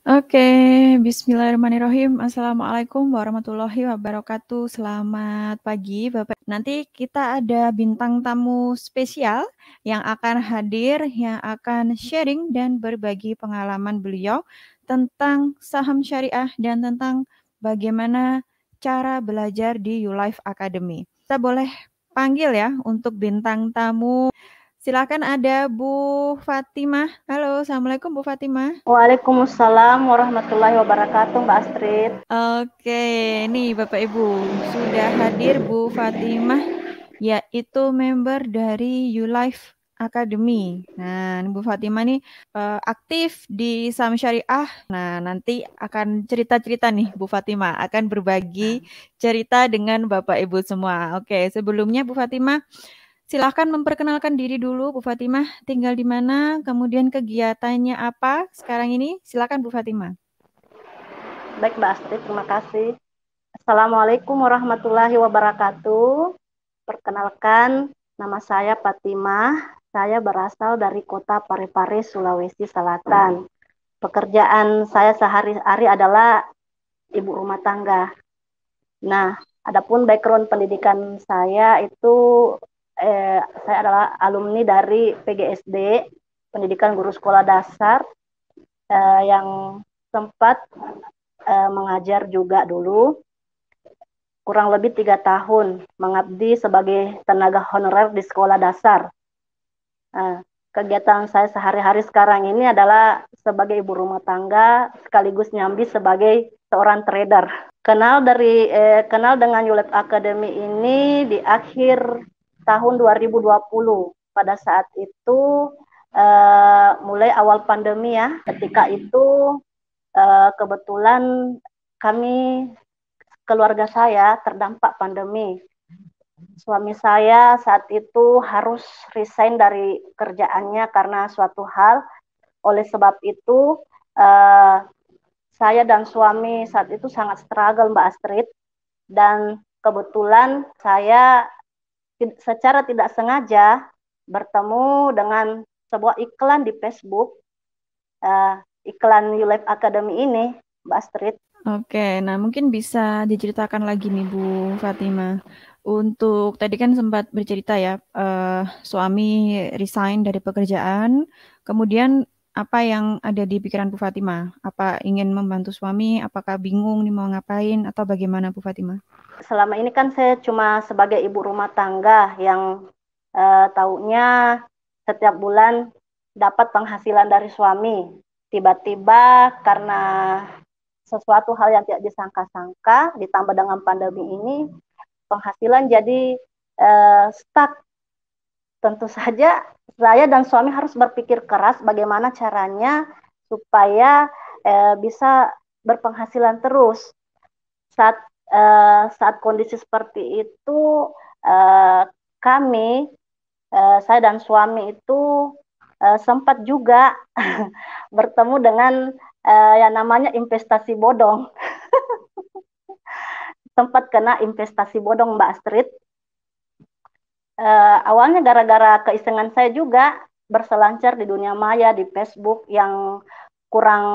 Oke, bismillahirrahmanirrahim. Assalamualaikum warahmatullahi wabarakatuh. Selamat pagi, Bapak. Nanti kita ada bintang tamu spesial yang akan hadir, yang akan sharing dan berbagi pengalaman beliau tentang saham syariah dan tentang bagaimana cara belajar di YouLife Academy. Kita boleh panggil ya untuk bintang tamu. Silakan ada Bu Fatimah. Halo, Assalamualaikum Bu Fatimah. Waalaikumsalam warahmatullahi wabarakatuh, Mbak Astrid. Oke, nih Bapak Ibu sudah hadir Bu Fatimah, yaitu member dari YouLife Academy. Nah, Bu Fatimah nih aktif di saham syariah. Nah, nanti akan cerita-cerita nih Bu Fatimah, akan berbagi cerita dengan Bapak Ibu semua. Oke, sebelumnya Bu Fatimah, silahkan memperkenalkan diri dulu Bu Fatimah, tinggal di mana, kemudian kegiatannya apa sekarang ini. Silahkan Bu Fatimah. Baik, Mbak Astrid, terima kasih. Assalamualaikum warahmatullahi wabarakatuh. Perkenalkan, nama saya Fatimah. Saya berasal dari kota Parepare, Sulawesi Selatan. Pekerjaan saya sehari-hari adalah ibu rumah tangga. Nah, adapun background pendidikan saya itu, saya adalah alumni dari PGSD, Pendidikan Guru Sekolah Dasar, yang sempat mengajar juga dulu kurang lebih 3 tahun mengabdi sebagai tenaga honorer di sekolah dasar. Kegiatan saya sehari-hari sekarang ini adalah sebagai ibu rumah tangga sekaligus nyambi sebagai seorang trader. Kenal dengan YouLife Academy ini di akhir tahun 2020. Pada saat itu mulai awal pandemi ya. Ketika itu kebetulan kami, keluarga saya terdampak pandemi. Suami saya saat itu harus resign dari kerjaannya karena suatu hal. Oleh sebab itu, saya dan suami saat itu sangat struggle, Mbak Astrid. Dan kebetulan saya secara tidak sengaja bertemu dengan sebuah iklan di Facebook, iklan YouLife Academy ini, Mbak Astrid. Oke, nah mungkin bisa diceritakan lagi nih Bu Fatimah. Untuk tadi kan sempat bercerita ya, suami resign dari pekerjaan, kemudian apa yang ada di pikiran Bu Fatimah? Apa ingin membantu suami? Apakah bingung nih mau ngapain? Atau bagaimana Bu Fatimah? Selama ini kan saya cuma sebagai ibu rumah tangga yang taunya setiap bulan dapat penghasilan dari suami. Tiba-tiba karena sesuatu hal yang tidak disangka-sangka, ditambah dengan pandemi ini, penghasilan jadi stuck. Tentu saja saya dan suami harus berpikir keras bagaimana caranya supaya bisa berpenghasilan terus. Saat saat kondisi seperti itu, eh, kami, saya dan suami itu sempat juga bertemu dengan yang namanya investasi bodong. Sempat kena investasi bodong, Mbak Astrid. Awalnya gara-gara keisengan saya juga berselancar di dunia maya, di Facebook yang kurang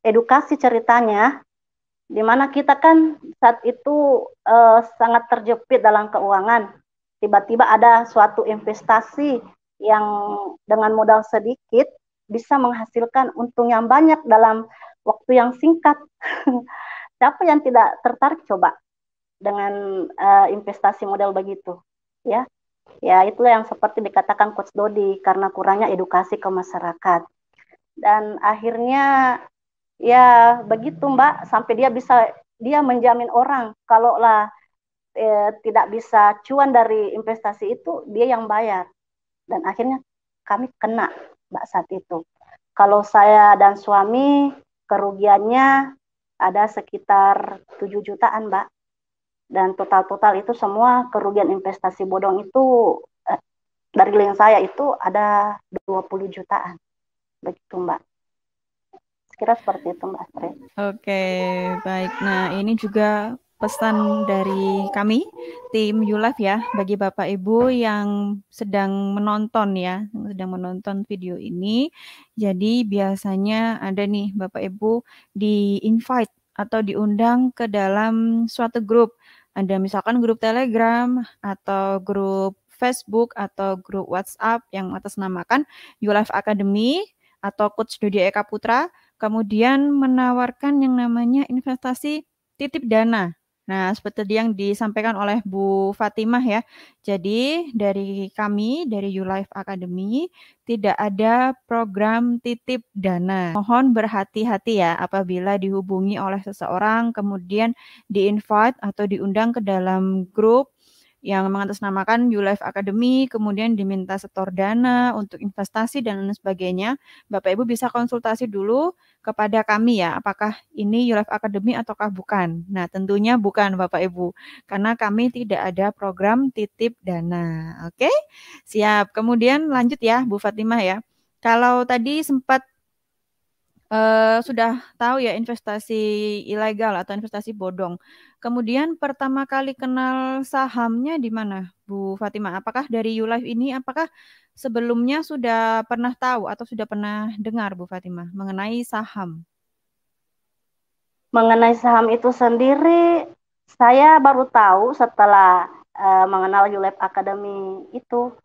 edukasi ceritanya, di mana kita kan saat itu sangat terjepit dalam keuangan. Tiba-tiba ada suatu investasi yang dengan modal sedikit bisa menghasilkan untung yang banyak dalam waktu yang singkat. Siapa yang tidak tertarik coba dengan investasi model begitu? Ya, ya itulah yang seperti dikatakan Coach Dodi, karena kurangnya edukasi ke masyarakat. Dan akhirnya ya begitu Mbak, sampai dia menjamin orang kalau lah tidak bisa cuan dari investasi itu, dia yang bayar. Dan akhirnya kami kena, Mbak, saat itu. Kalau saya dan suami, kerugiannya ada sekitar 7 jutaan, Mbak. Dan total-total itu semua kerugian investasi bodong itu, dari link saya itu ada 20 jutaan. Begitu, Mbak. Sekira seperti itu, Mbak Astrid. Oke, baik. Nah, ini juga pesan dari kami tim YouLife ya bagi Bapak Ibu yang sedang menonton ya, yang sedang menonton video ini. Jadi biasanya ada nih Bapak Ibu di invite atau diundang ke dalam suatu grup. Ada misalkan grup Telegram atau grup Facebook atau grup WhatsApp yang atasnamakan YouLife Academy atau Coach Dodi Eka Putra, kemudian menawarkan yang namanya investasi titip dana. Nah, seperti yang disampaikan oleh Bu Fatimah ya. Jadi dari kami, dari YouLife Academy, tidak ada program titip dana. Mohon berhati-hati ya apabila dihubungi oleh seseorang, kemudian di-invite atau diundang ke dalam grup yang mengatasnamakan YouLife Academy, kemudian diminta setor dana untuk investasi dan lain sebagainya. Bapak Ibu bisa konsultasi dulu kepada kami ya, apakah ini YouLife Academy ataukah bukan. Nah, tentunya bukan Bapak Ibu, karena kami tidak ada program titip dana. Oke, siap. Kemudian lanjut ya, Bu Fatimah ya. Kalau tadi sempat sudah tahu ya investasi ilegal atau investasi bodong. Kemudian pertama kali kenal sahamnya di mana, Bu Fatimah? Apakah dari YouLife ini, apakah sebelumnya sudah pernah tahu atau sudah pernah dengar, Bu Fatimah, mengenai saham? Mengenai saham itu sendiri, saya baru tahu setelah mengenal YouLife Academy itu.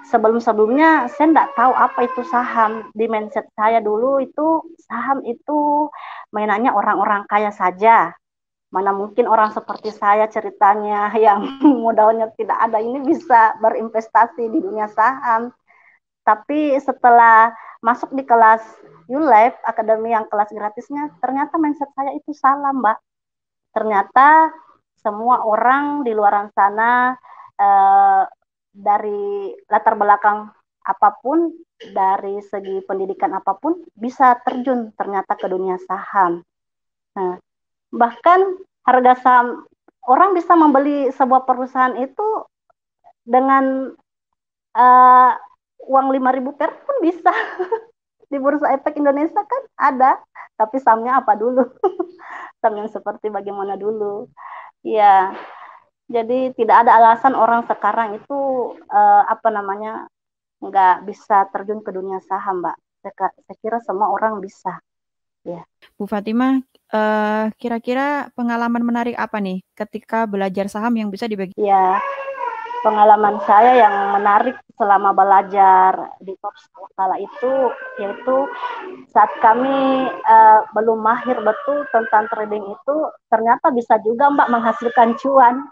Sebelum-sebelumnya saya nggak tahu apa itu saham. Di mindset saya dulu itu saham itu mainannya orang-orang kaya saja. Mana mungkin orang seperti saya ceritanya yang modalnya tidak ada ini bisa berinvestasi di dunia saham. Tapi setelah masuk di kelas YouLife Academy yang kelas gratisnya, ternyata mindset saya itu salah, Mbak. Ternyata semua orang di luar sana eh, dari latar belakang apapun, dari segi pendidikan apapun, bisa terjun ternyata ke dunia saham. Nah, bahkan harga saham, orang bisa membeli sebuah perusahaan itu dengan uh, uang 5.000 per pun bisa. Di Bursa Efek Indonesia kan ada, tapi sahamnya apa dulu? Saham yang seperti bagaimana dulu? Ya, jadi tidak ada alasan orang sekarang itu apa namanya nggak bisa terjun ke dunia saham, Mbak. Saya kira semua orang bisa. Ya. Bu Fatimah, kira-kira pengalaman menarik apa nih ketika belajar saham yang bisa dibagi? Ya, pengalaman saya yang menarik selama belajar di top skala itu yaitu saat kami belum mahir betul tentang trading itu, ternyata bisa juga Mbak menghasilkan cuan.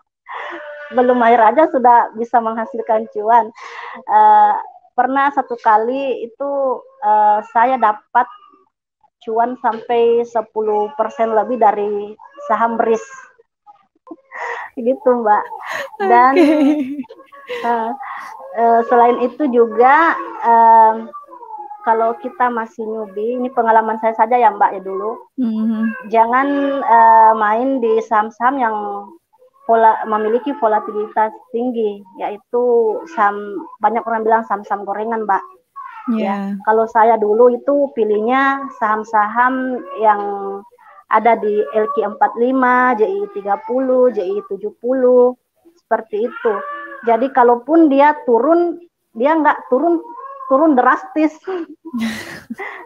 Belum mahir aja sudah bisa menghasilkan cuan. Pernah satu kali itu saya dapat cuan sampai 10% lebih dari saham BRIS. Gitu Mbak. Dan selain itu juga kalau kita masih newbie, ini pengalaman saya saja ya Mbak ya dulu, jangan main di saham-saham yang memiliki volatilitas tinggi, yaitu saham, banyak orang bilang saham-saham gorengan Mbak. Ya, kalau saya dulu itu pilihnya saham-saham yang ada di LQ45, JI30, JI70, seperti itu. Jadi kalaupun dia turun, dia nggak turun drastis.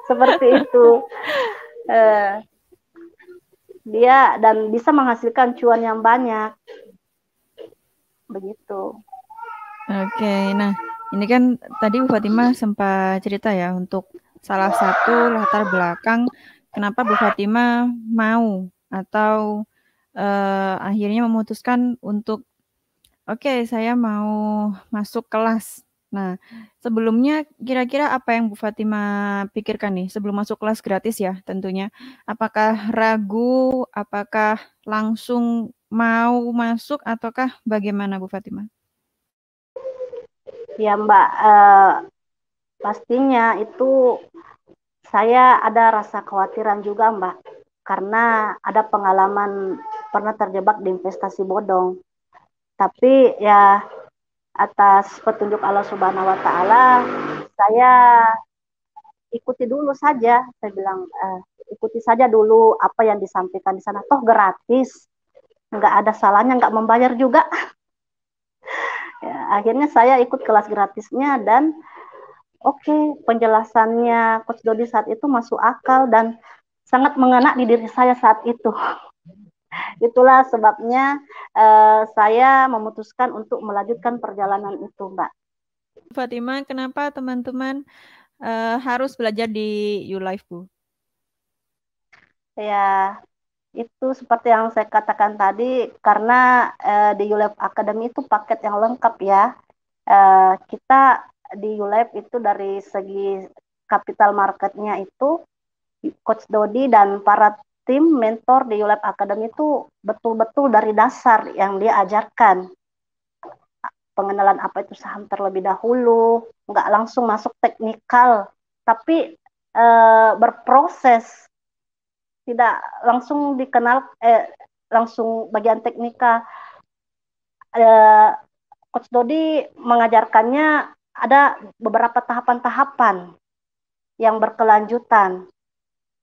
Seperti itu. Dia dan bisa menghasilkan cuan yang banyak. Begitu. Oke, nah ini kan tadi Bu Fatimah sempat cerita ya untuk salah satu latar belakang kenapa Bu Fatimah mau atau akhirnya memutuskan untuk oke, saya mau masuk kelas. Nah, sebelumnya kira-kira apa yang Bu Fatimah pikirkan nih sebelum masuk kelas gratis ya tentunya? Apakah ragu, apakah langsung mau masuk ataukah bagaimana Bu Fatimah? Ya Mbak, pastinya itu saya ada rasa kekhawatiran juga Mbak, karena ada pengalaman pernah terjebak di investasi bodong. Tapi ya atas petunjuk Allah Subhanahu wa taala, saya ikuti dulu saja. Saya bilang ikuti saja dulu apa yang disampaikan di sana, toh gratis. nggak ada salahnya nggak membayar juga. Ya, akhirnya saya ikut kelas gratisnya dan oke, penjelasannya Coach Dodi saat itu masuk akal dan sangat mengena di diri saya saat itu. Itulah sebabnya saya memutuskan untuk melanjutkan perjalanan itu, Mbak. Fatima, kenapa teman-teman harus belajar di YouLife, Bu? Ya, itu seperti yang saya katakan tadi, karena di YouLife Academy itu paket yang lengkap ya. Kita di YouLife itu dari segi capital marketnya itu, Coach Dodi dan para tim mentor di YouLife Academy itu betul-betul dari dasar yang dia ajarkan. Pengenalan apa itu saham terlebih dahulu, nggak langsung masuk teknikal, tapi berproses, tidak langsung dikenal, langsung bagian teknikal. Coach Dodi mengajarkannya ada beberapa tahapan-tahapan yang berkelanjutan.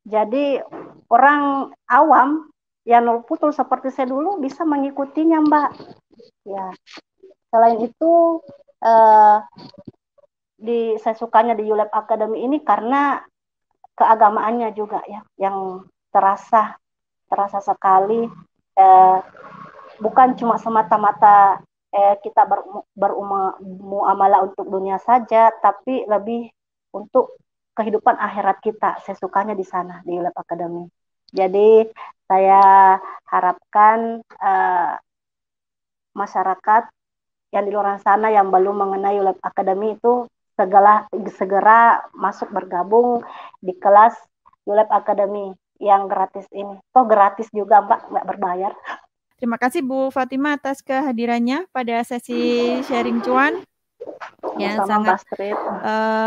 Jadi orang awam yang nol putul seperti saya dulu bisa mengikutinya, Mbak. Ya, selain itu saya sukanya di YouLab Academy ini karena keagamaannya juga ya, yang terasa sekali. Bukan cuma semata-mata kita bermuamalah untuk dunia saja, tapi lebih untuk kehidupan akhirat kita. Saya sukanya di sana di YouLab Academy. Jadi saya harapkan masyarakat yang di luar sana yang belum mengenai YouLab Academy itu segera masuk bergabung di kelas YouLab Academy yang gratis ini. Toh gratis juga, Mbak, nggak berbayar. Terima kasih Bu Fatima atas kehadirannya pada sesi sharing cuan yang sangat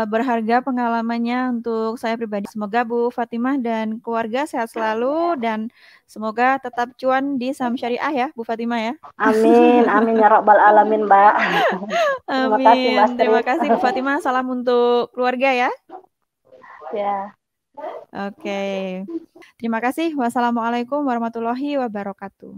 berharga pengalamannya untuk saya pribadi. Semoga Bu Fatimah dan keluarga sehat selalu dan semoga tetap cuan di saham syariah ya Bu Fatimah ya. Amin, amin ya rabbal alamin, Mbak. Terima kasih Mbak Astrid. Terima kasih Bu Fatimah. Salam untuk keluarga ya. Ya. Oke. Terima kasih. Wassalamualaikum warahmatullahi wabarakatuh.